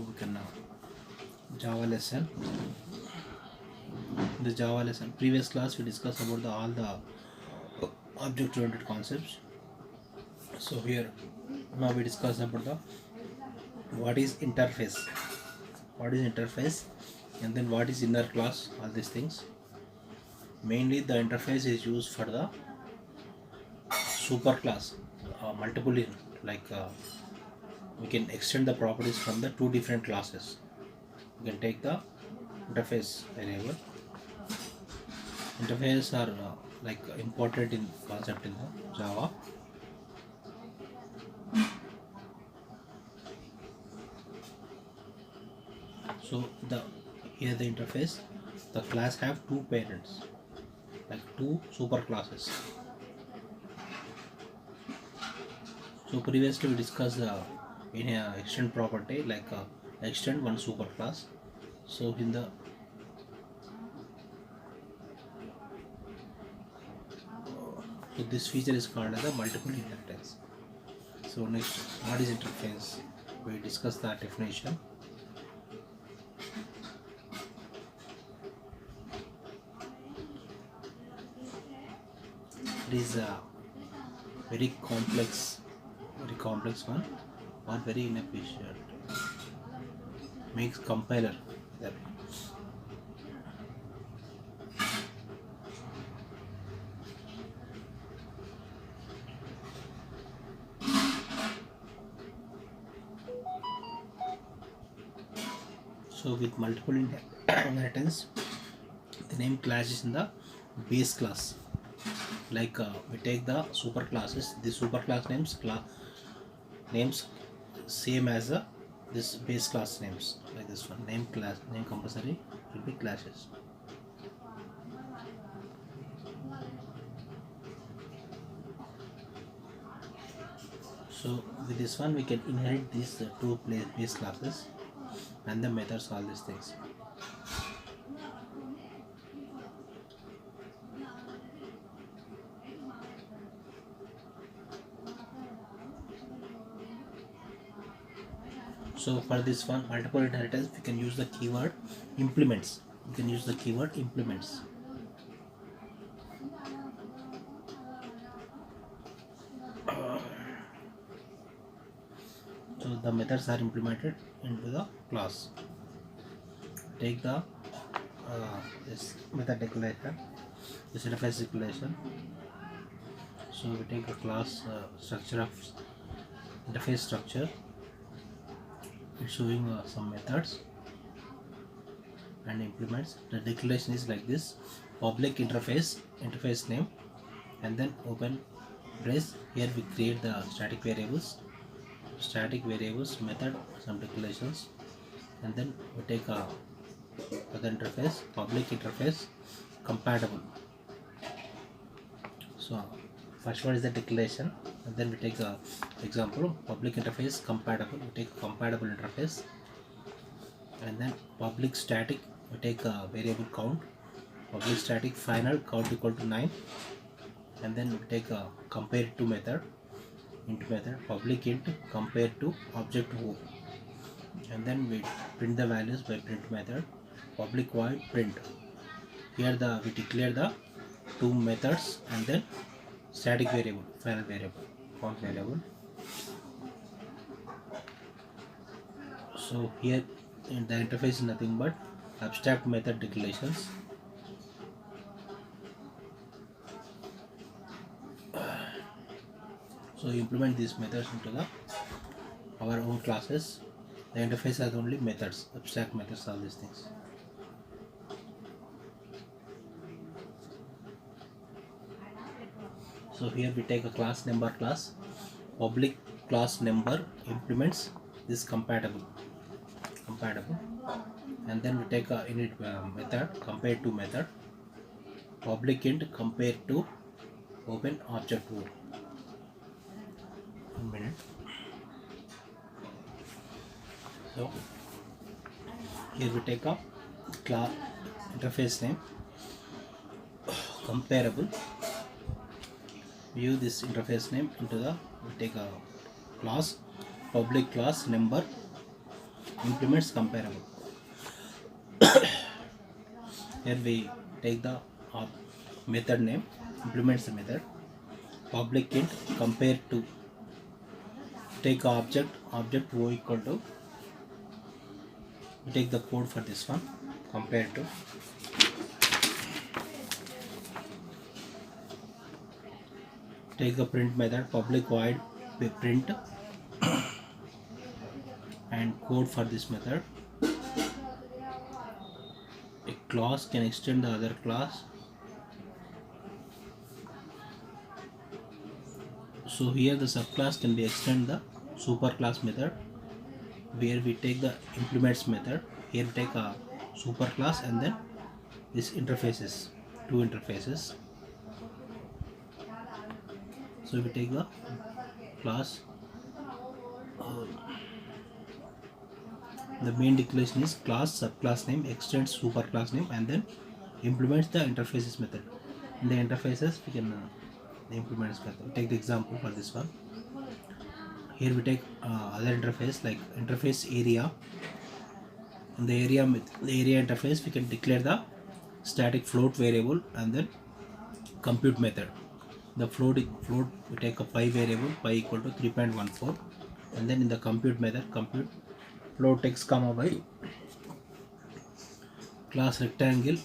we can Java lesson. The Java lesson. Previous class we discussed about all the object-oriented concepts. So here now we discuss about the what is interface, and then what is inner class. All these things. Mainly the interface is used for the super class, multiple we can extend the properties from the two different classes. We can take the interface variable. Interface are important in concept in the Java. So here the interface, the class have two parents, like two super classes. So previously we discussed in a extend property extend one super class. So in the so this feature is called as a multiple inheritance. So next, what is interface? We discuss that definition. It is a very complex one, or very inefficient. Makes compiler that. So with multiple inheritance, the name clashes in the base class. We take the super classes. The super class names same as this base class names, like this one. Name compulsory will be clashes. So with this one we can inherit these two base classes and the methods, all these things. So for this one, multiple inheritance, we can use the keyword implements. So the methods are implemented into the class. Take the this method declaration, this interface declaration. So we take a class structure of interface structure. It's showing some methods and implements. The declaration is like this: public interface name, and then open brace. Here we create the static variables method, some declarations, and then we take a other interface, public interface compatible. So first one is the declaration, and then we take the example public interface compatible. We take a compatible interface, and then public static, we take a variable count, public static final count equal to 9, and then we take a compare to method, int method, public int compare to object o, and then we print the values by print method, public void print. Here we declare the two methods and then static variable, final variable, count variable. So here in the interface is nothing but abstract method declarations. So you implement these methods into our own classes. The interface has only methods, abstract methods, all these things. So here we take a class number class, public class number implements this compatible, and then we take a init method compare to method, public int compare to open object o. 1 minute. So here we take a class interface name comparable. We use this interface name into we take a class public class number implements comparable. Here we take the method name, implements the method, public int compare to, take object o equal to, we take the code for this one, compare to, take the print method, public void print, and code for this method. A class can extend the other class. So here the subclass can be extend the superclass method, where we take the implements method. Here we take a superclass and then this interfaces, two interfaces. So we take the class. The main declaration is class subclass name extends superclass name and then implements the interfaces method. In the interfaces we can implements method. Take the example for this one. Here we take other interface like interface area. In the area interface we can declare the static float variable and then compute method. The float we take a pi variable, pi equal to 3.14, and then in the compute method compute float x comma y, class rectangle,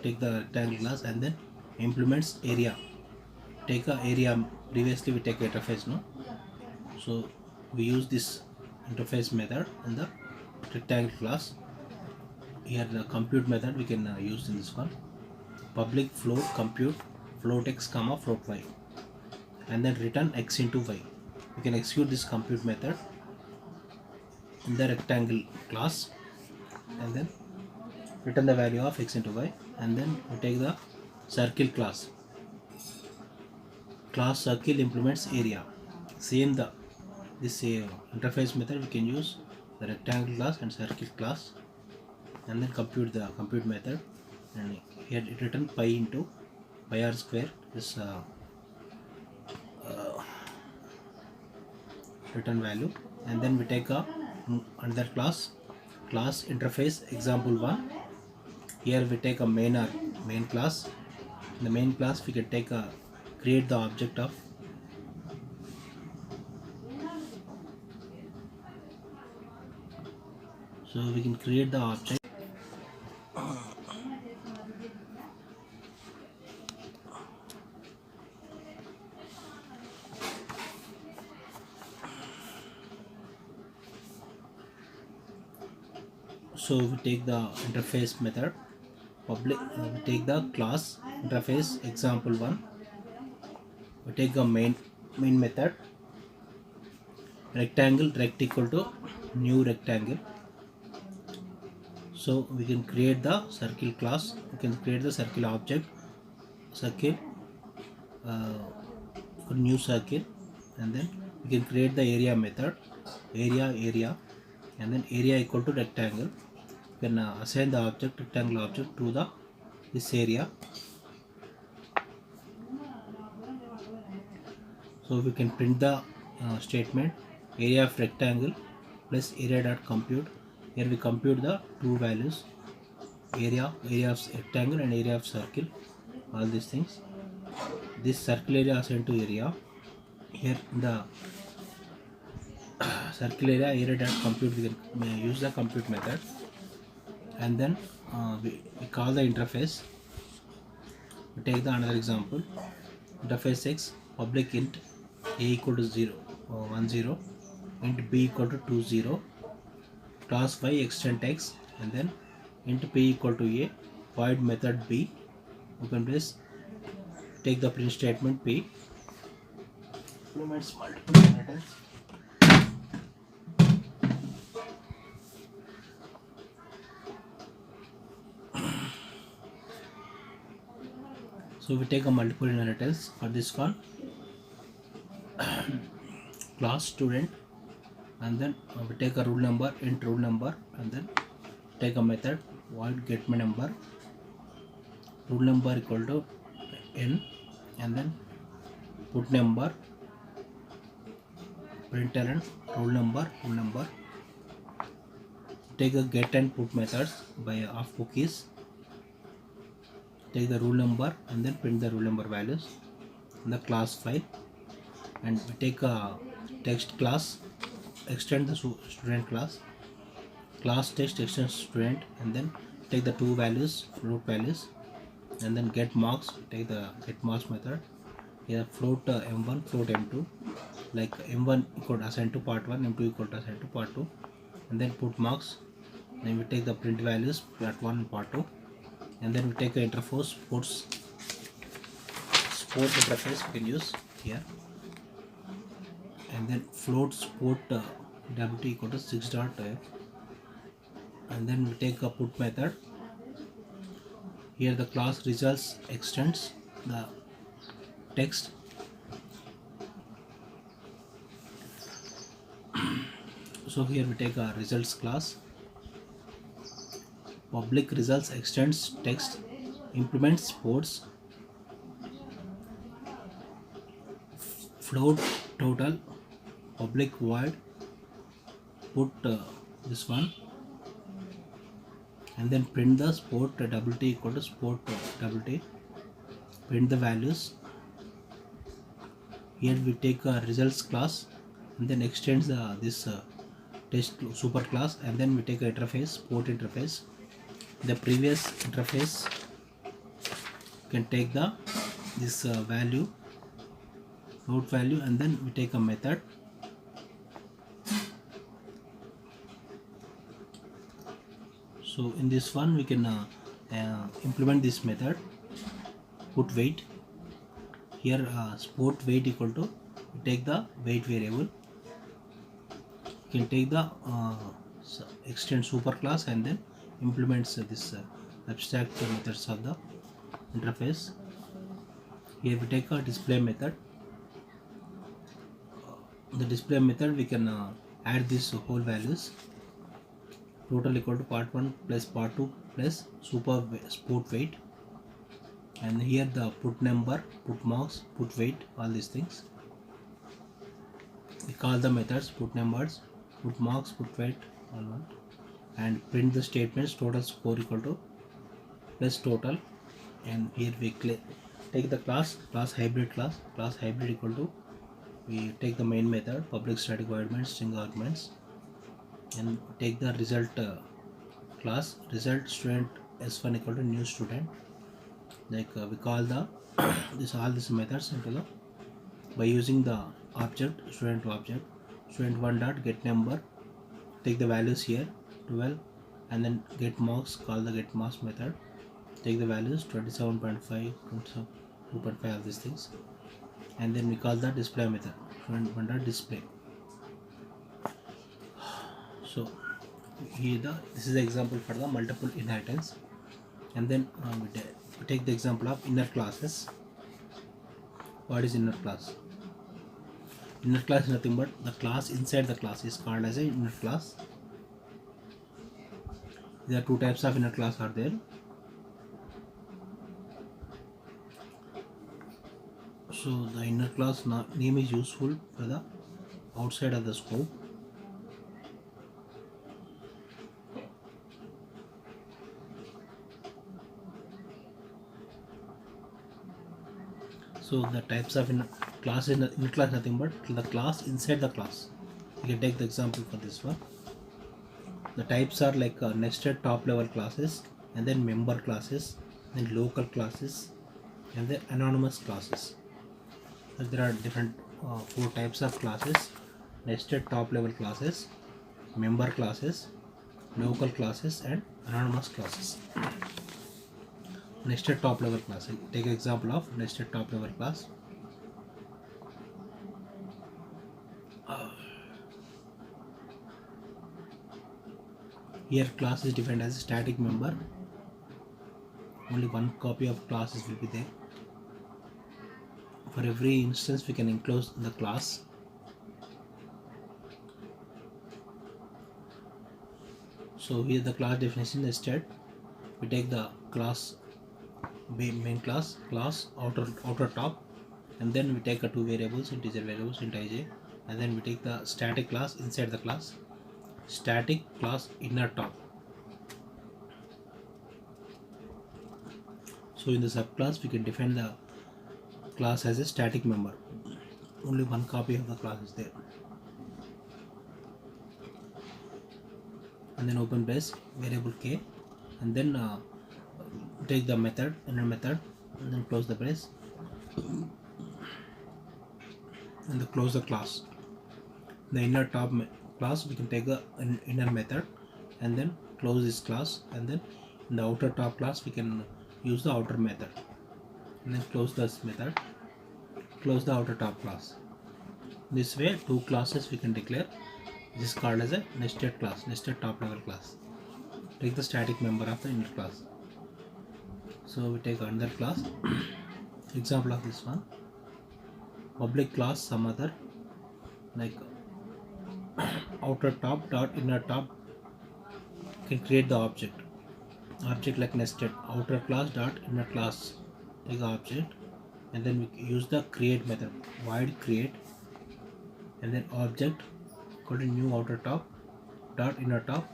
take the rectangle class and then implements area, take a area. Previously we take interface, no, so we use this interface method in the rectangle class. Here the compute method we can use in this one, public float compute float x comma float y, and then return x into y. We can execute this compute method in the rectangle class and then return the value of x into y, and then we take the circle class. Class circle implements area. Same this interface method we can use the rectangle class and circle class, and then compute the compute method, and here it return pi into pi r square, this return value, and then we take a another class interface example 1. Here we take a main class. In the main class we can take a create the object of so we can create the object. So we take the interface method, public we take the class interface example 1, we take a main method, rectangle rect equal to new rectangle. So we can create the circle class, we can create the circle object, circle new circle, and then we can create the area method, area, and then area equal to rectangle. We can assign the object, rectangle object, to this area. So we can print the statement area of rectangle plus area dot compute. Here we compute the two values, area of rectangle and area of circle, all these things. This circle area assigned to area. Here the circle area dot compute, we can use the compute method, and then we call the interface. We take the another example, interface x public int a equal to 0 10, int b equal to 20, class y extend x, and then int p equal to a, void method b. We can place take the print statement p, implements multiple inheritance. So we take a multiple inheritance for this one, class student, and then we take a roll number, int roll number, and then take a method void get my number, roll number equal to n, and then put number, println roll number, take a get and put methods by of cookies, take the rule number and then print the rule number values in the class file, and we take a text class, extend the student class text extend student, and then take the two values float values, and then get marks, take the get marks method. Here float m1 float m2, like m1 equal to assign to part 1, m2 equal to assign to part 2, and then put marks. Then we take the print values part 1 and part 2, and then we take the interface sport interface we can use here, and then float sport wt equal to 6 dot f, and then we take a put method. Here the class results extends the text. So here we take a results class, public results extends text, implements sports, float total, public void, put this one, and then print the sport wt equal to sport wt, print the values. Here we take a results class and then extends this test super class, and then we take a interface sport interface. The previous interface can take the this value float value, and then we take a method. So in this one we can implement this method put weight. Here sport weight equal to, we take the weight variable, you can take the extend super class and then implements this abstract methods of the interface. Here we take a display method. The display method we can add these whole values, total equal to part 1 plus part 2 plus super sport weight, and here the put number, put marks, put weight, all these things. We call the methods put numbers, put marks, put weight, all one, and print the statements total score equal to plus total. And here we take the class hybrid equal to, we take the main method public static void main string arguments, and take the result class result student s1 equal to new student, like we call the all these methods into the by using the object student student1 dot get number, take the values here 12, and then get marks, call the get marks method, take the values 27.5 22.5 of these things, and then we call the display method student1 dot display. So here this is the example for the multiple inheritance. And then we take the example of inner classes. What is inner class? Inner class is nothing but the class inside the class is called as a inner class. There are two types of inner class are there. So the inner class name is useful for the outside of the scope. So the types of inner class nothing but the class inside the class. You can take the example for this one. The types are like nested top level classes, and then member classes, then local classes, and then anonymous classes. So there are different 4 types of classes: nested top level classes, member classes, local classes, and anonymous classes. Nested top level class, take an example of nested top level class. Here class is defined as a static member. Only one copy of classes will be there. For every instance we can enclose the class. So here the class definition nested. We take the class main class outer top, and then we take a 2 variables, integer variables int ij, and then we take the static class inside the class. static class inner top. So in the subclass we can define the class as a static member. Only one copy of the class is there. And then open brace variable k, and then take the method, inner method, and then close the brace, and then close the class. The inner top class we can take the inner method and then close this class, and then in the outer top class we can use the outer method and then close this method, close the outer top class. This way two classes we can declare. This is called as a nested class, nested top level class. Take the static member of the inner class. So we take another class. Example of this one: public class some other, like outer top dot inner top. Can create the object like nested outer class dot inner class. Take the object, and then we use the create method, void create, and then object equal to new outer top dot inner top.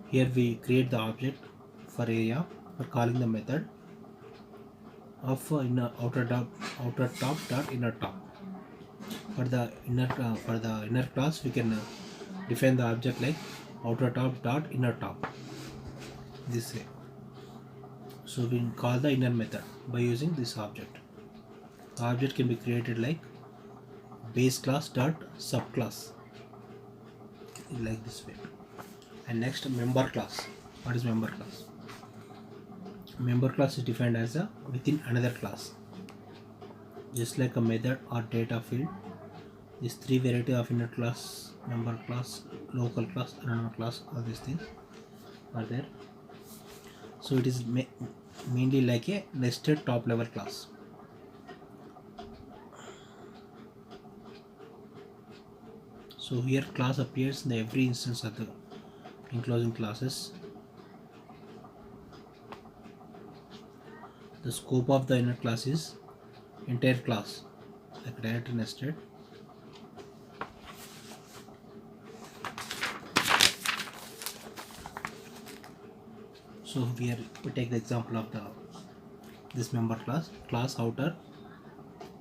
Here we create the object for area for calling the method of outer top dot inner top. For the inner class we can define the object like outer top dot inner top, this way. So we can call the inner method by using this object. The object can be created like base class dot subclass, like this way. And next, member class. What is member class? Member class is defined as a within another class, just like a method or data field. These three variety of inner class, member class, local class, another class, all these things are there. So it is mainly like a nested top level class. So here class appears in every instance of the enclosing classes. The scope of the inner class is entire class, like directly nested. So here we take the example of this member class outer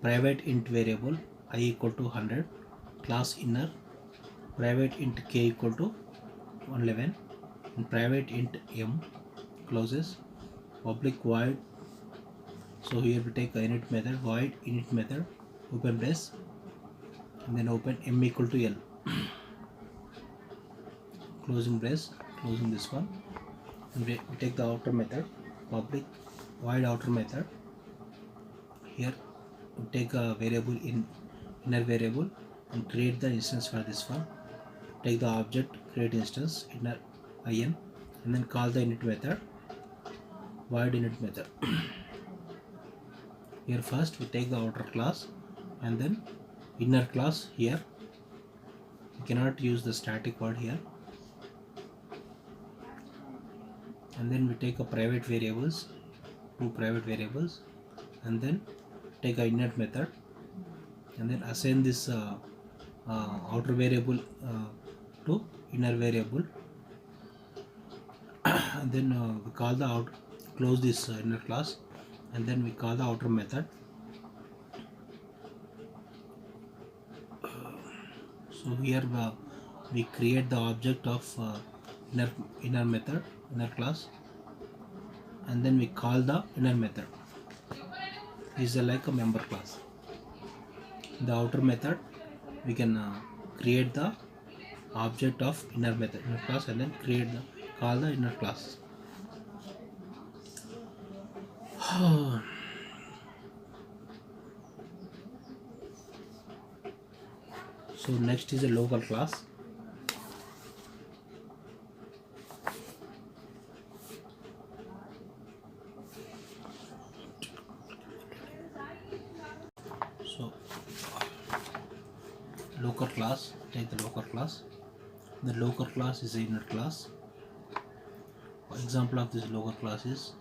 private int variable I equal to 100, class inner private int k equal to 111, and private int m closes, public void. So here we take a init method, void init method, open brace, and then open m equal to l, closing brace, closing this one, and we take the outer method, public void outer method. Here we take a variable inner variable and create the instance for this one. Take the object, create instance inner in, and then call the init method, void init method. Here first we take the outer class and then inner class. Here we cannot use the static word here, and then we take a private variables, two private variables, and then take a inner method, and then assign this outer variable to inner variable, and then we call the close this inner class, and then we call the outer method. So here we create the object of inner method, inner class, and then we call the inner method. This is like a member class. The outer method we can create the object of inner method, inner class, and then call the inner class. So next is a local class. So local class, take the local class. The local class is the inner class. Example of this local class is,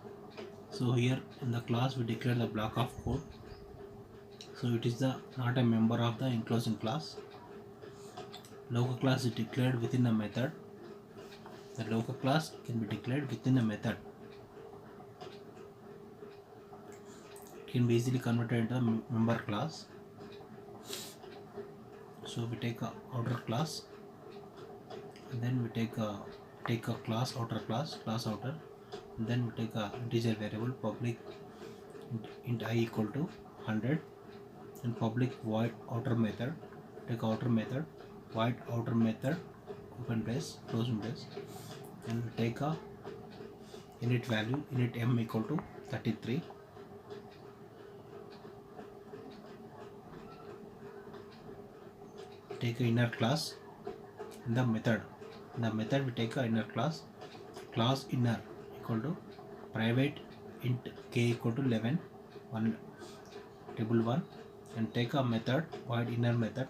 so here in the class we declare the block of code. So it is not a member of the enclosing class. Local class is declared within a method. The local class can be declared within a method. It can be easily converted into a member class. So we take a outer class, and then we take a class outer, and then we take a integer variable public int I equal to 100, and public void outer method. Take outer method, void outer method, open brace, closing brace, and we take a init value, init m equal to 33. Take a inner class in the method. In the method we take a inner class inner equal to private int k equal to 11 1 table 1, and take a method void inner method.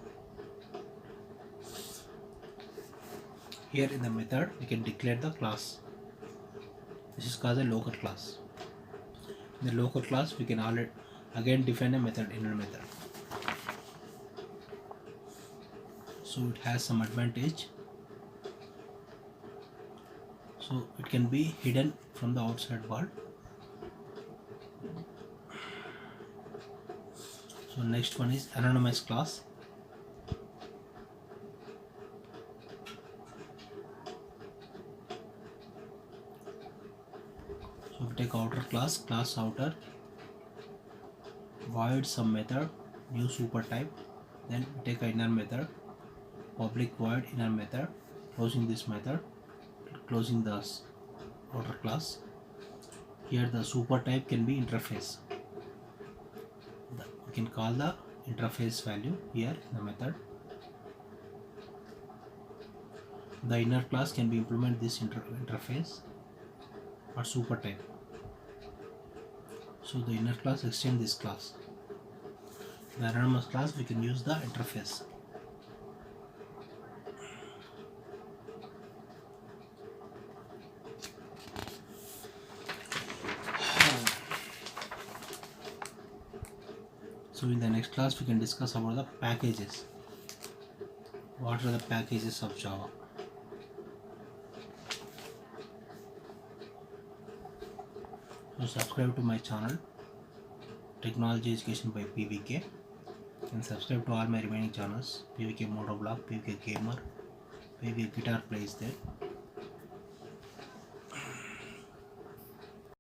Here in the method we can declare the class. This is called a local class. In the local class we can again define a method, inner method. So it has some advantage. So it can be hidden from the outside world. So next one is anonymous class. So we take outer class outer, void some method, new super type, then we take a inner method, public void inner method, closing this method, closing the outer class. Here the super type can be interface. We can call the interface value here in the method. The inner class can be implement this interface or super type. So the inner class extend this class. The anonymous class we can use the interface. So in the next class we can discuss about the packages. What are the packages of Java? So subscribe to my channel Technology Education by PVK, and subscribe to all my remaining channels: PVK Motovlog, PVK Gamer, PVK Guitar Plays there.